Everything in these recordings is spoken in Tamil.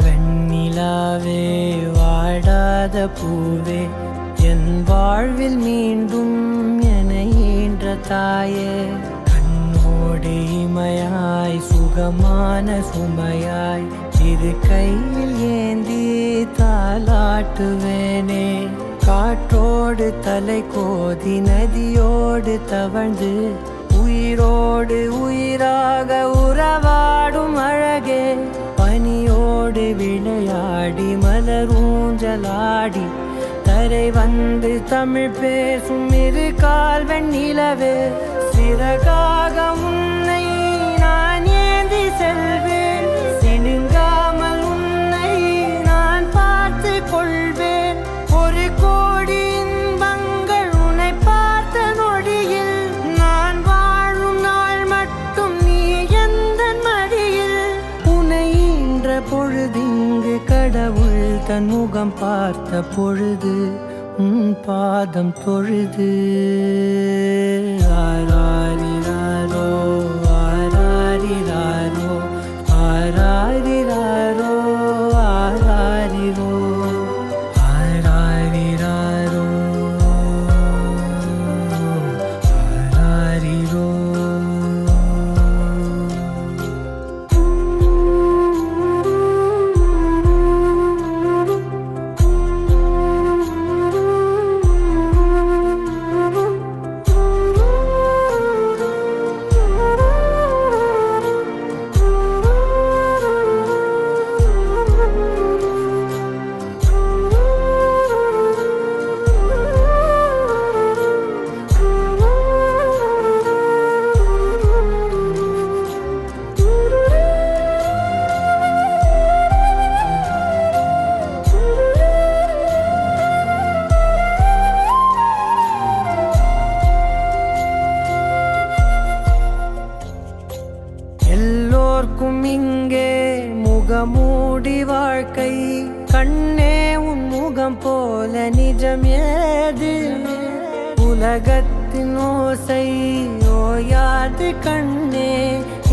வெண்ணிலாவே வாடாத பூவே என் வாழ்வில் மீண்டும் என ஈன்ற தாயே கண்ணோடு இமையாய் சுகமான சுமையாய் இரு கையில் ஏந்தி தாலாட்டுவேனே காற்றோடு தலை கோதி நதியோடு தவழ்ந்து உயிரோடு உயிராக உறவாடும் அழகே பனியோடு விளையாடி மலரூஞ்சலாடி தரை வந்து தமிழ் பேசும் இரு கால் வெண்ணிலவே சிறகாக உன்னை நான் ஏந்தி செல்வேன் சினுங்காமல் உன்னை நான் பார்த்து கொள்வேன் ஒரு கோடி இன்பங்கள் உன்னை பார்த்த நொடியில் நான் வாழும் நாள் மட்டும் நீ எந்த மடியில் உன்னை ஈன்ற பொழுதிங்கு கடவுள் தன் முகம் பார்த்த பொழுது உன் பாதம் தொழுது ஆராரிராரோ ஆராரிராரோ ஆராரிராரோ ஆராரிரோ ஆராரிராரோ ஆராரிரோ எல்லோர்க்கும் இங்கே முகமூடி வாழ்க்கை கண்ணே உன் முகம் போல நிஜம் ஏது உலகத்தின் ஓசை ஓயாது கண்ணே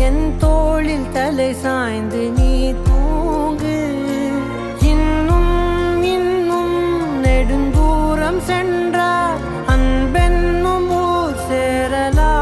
என் தோளில் தலை சாய்ந்து நீ தூங்கு இன்னும் இன்னும் நெடுந்தூரம் சென்றார் அன்பென்னும் ஊர் சேரலாம்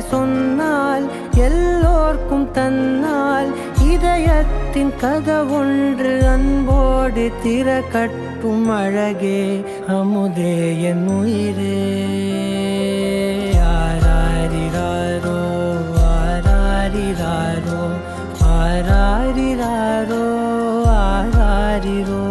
சொன்னால் எல்லோர்க்கும் தன்னால் இதயத்தின் கதவொன்று அன்போடு திறக்கட்டும் அழகே அமுதே என் உயிரே ஆராரிராரோ ஆராரிராரோ ஆராரிராரோ ஆராரிரோ